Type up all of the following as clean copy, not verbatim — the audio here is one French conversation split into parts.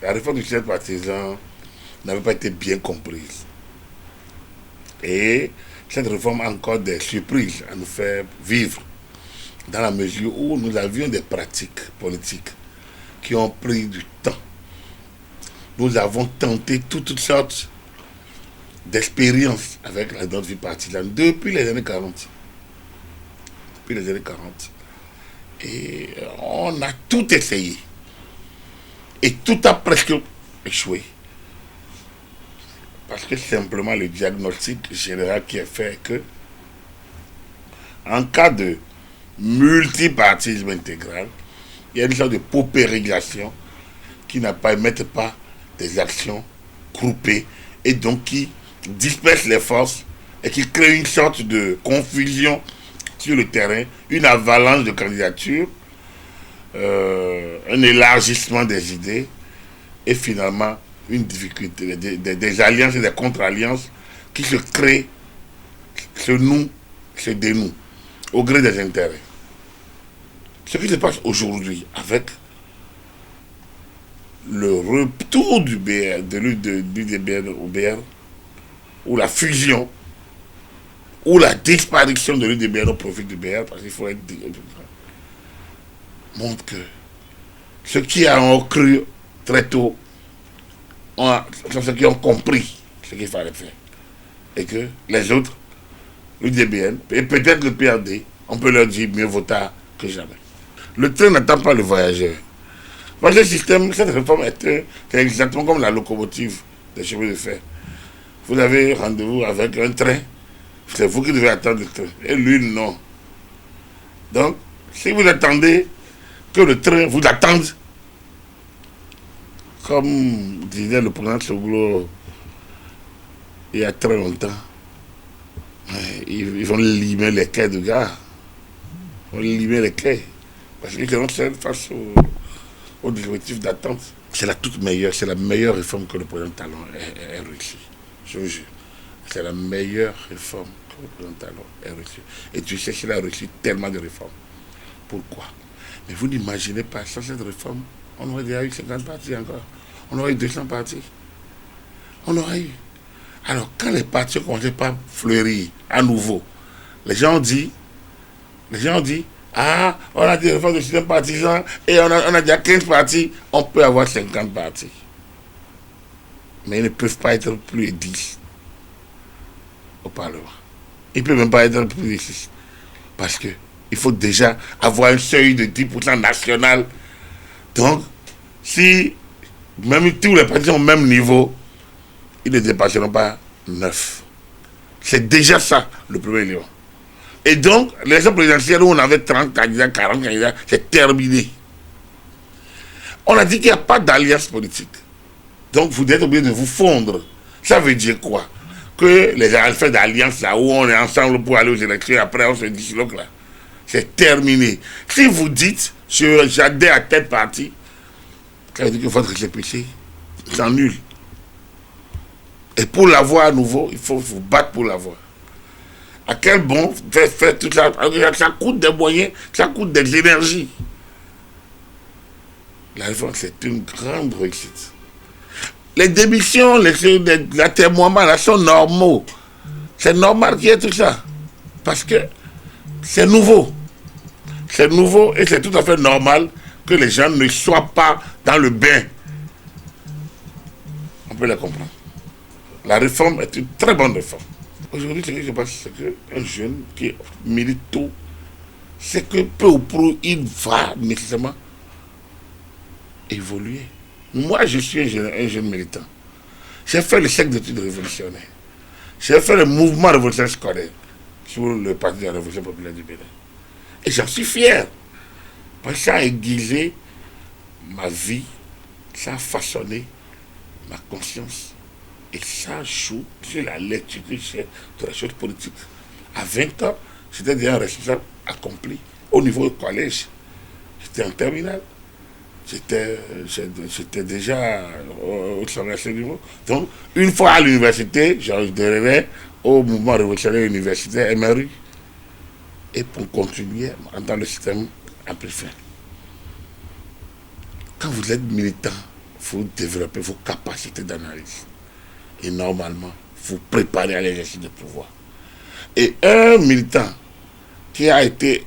la réforme du système partisan n'avait pas été bien comprise. Et cette réforme a encore des surprises à nous faire vivre, dans la mesure où nous avions des pratiques politiques qui ont pris du temps. Nous avons tenté toutes sortes d'expériences avec notre vie partisane depuis les années 40. Depuis les années 40. Et on a tout essayé. Et tout a presque échoué. Parce que simplement le diagnostic général qui est fait que, en cas de multipartisme intégral, il y a une sorte de paupérisation qui ne permettent pas des actions groupées et donc qui disperse les forces et qui crée une sorte de confusion sur le terrain, une avalanche de candidatures, un élargissement des idées et finalement une difficulté, des alliances et des contre-alliances qui se créent, se nouent, se dénouent au gré des intérêts. Ce qui se passe aujourd'hui avec le retour du BR, de l'UDBR au BR, ou la fusion, ou la disparition de l'UDBR au profit du BR, parce qu'il faut être montre que ceux qui ont cru très tôt sont ceux qui ont compris ce qu'il fallait faire. Et que les autres, l'UDBN, et peut-être le PRD, on peut leur dire mieux vaut tard que jamais. Le train n'attend pas le voyageur. Parce que le système, cette réforme c'est exactement comme la locomotive des chemins de fer. Vous avez rendez-vous avec un train, c'est vous qui devez attendre le train. Et lui, non. Donc, si vous attendez que le train vous attende, comme disait le président Soglo il y a très longtemps, ils vont limer les quais de gare. Ils vont limer les quais. Parce qu'ils seront seuls face au dispositif d'attente. C'est la toute meilleure, c'est la meilleure réforme que le président Talon ait réussi. Je vous jure. C'est la meilleure réforme que le président Talon ait réussi. Et tu sais qu'il a réussi tellement de réformes. Pourquoi? Mais vous n'imaginez pas, sans cette réforme, on aurait déjà eu 50 partis encore. On aurait eu 200 partis. On aurait eu. Alors, quand les partis ont commencé par fleurir à nouveau, les gens ont dit, ah, on a des réformes de système partisan et on a déjà 15 partis, on peut avoir 50 partis. Mais ils ne peuvent pas être plus de 10 au Parlement. Ils ne peuvent même pas être plus de 6. Parce que il faut déjà avoir un seuil de 10% national. Donc, si même tous les partis sont au même niveau, ils ne dépasseront pas 9. C'est déjà ça, le premier élément. Et donc, les élections présidentielles où on avait 30 candidats, 40 candidats, c'est terminé. On a dit qu'il n'y a pas d'alliance politique. Donc, vous êtes obligé de vous fondre. Ça veut dire quoi? Que les affaires d'alliance là où on est ensemble pour aller aux élections et après on se disloque là, c'est terminé. Si vous dites, j'adhère à telle partie, ça veut dire que votre récépissé s'annule. Et pour l'avoir à nouveau, il faut vous battre pour l'avoir. À quel bon faire tout ça? Ça coûte des moyens, ça coûte des énergies. La réforme, c'est une grande réussite. Les démissions, les témoignements là sont normaux. C'est normal qu'il y ait tout ça. Parce que c'est nouveau. C'est nouveau et c'est tout à fait normal que les gens ne soient pas dans le bain. On peut les comprendre. La réforme est une très bonne réforme. Aujourd'hui, ce qui se passe, c'est qu'un jeune qui milite tôt, c'est que peu ou prou, il va nécessairement évoluer. Moi, je suis un jeune militant. J'ai fait le cercle d'études révolutionnaires. J'ai fait le mouvement révolutionnaire scolaire sur le parti de la Révolution populaire du Bénin. Et j'en suis fier. Parce que ça a aiguisé ma vie, ça a façonné ma conscience. Et ça joue sur la lecture que j'ai de la chose politique. À 20 ans, j'étais déjà un responsable accompli au niveau du collège. J'étais en terminale. J'étais déjà au sommet niveau. Donc, une fois à l'université, j'adhérais au mouvement révolutionnaire universitaire MRU. Et pour continuer dans le système amplifié. Quand vous êtes militant, faut développer vos capacités d'analyse. Et normalement, vous préparez à l'exercice de pouvoir. Et un militant qui a fait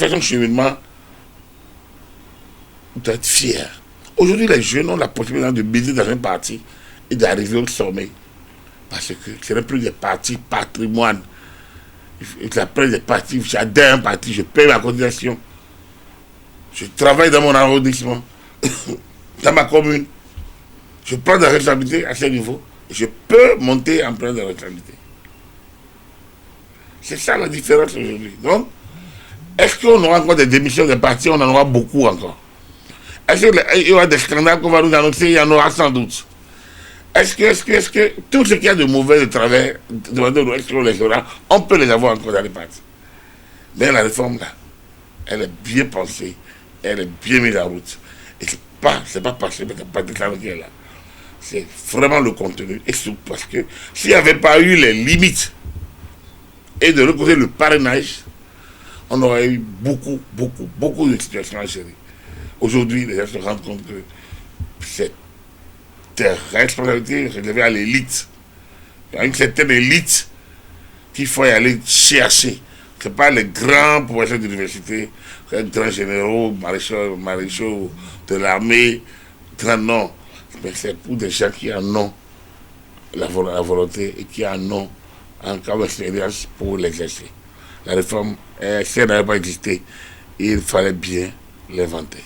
son cheminement doit être fier. Aujourd'hui, les jeunes ont la possibilité de militer dans un parti et d'arriver au sommet. Parce que ce n'est plus des partis patrimoine. J'appelle des partis, j'adhère à un parti, je paye ma cotisation. Je travaille dans mon arrondissement, dans ma commune. Je prends des responsabilités à ce niveau. Je peux monter en plein de responsabilités. C'est ça la différence aujourd'hui. Donc, est-ce qu'on aura encore des démissions des partis? On en aura beaucoup encore. Est-ce qu'il y aura des scandales qu'on va nous annoncer? Il y en aura sans doute. Est-ce que tout ce qu'il y a de mauvais, de travers, on peut les avoir encore dans les partis? Mais la réforme là, elle est bien pensée, elle est bien mise en route. Et c'est pas parce que c'est pas déclaré qu'elle est là. C'est vraiment le contenu. Et c'est parce que s'il n'y avait pas eu les limites et de l'autre côté le parrainage, on aurait eu beaucoup de situations à gérer. Aujourd'hui, les gens se rendent compte que c'est des responsabilités relevées à l'élite. Il y a une certaine élite qu'il faut y aller chercher. Ce n'est pas les grands professeurs d'université, les grands généraux, maréchaux de l'armée, non. Mais c'est pour des gens qui en ont la volonté et qui en ont encore l'expérience pour l'exercer. La réforme, si elle n'avait pas existé, il fallait bien l'inventer.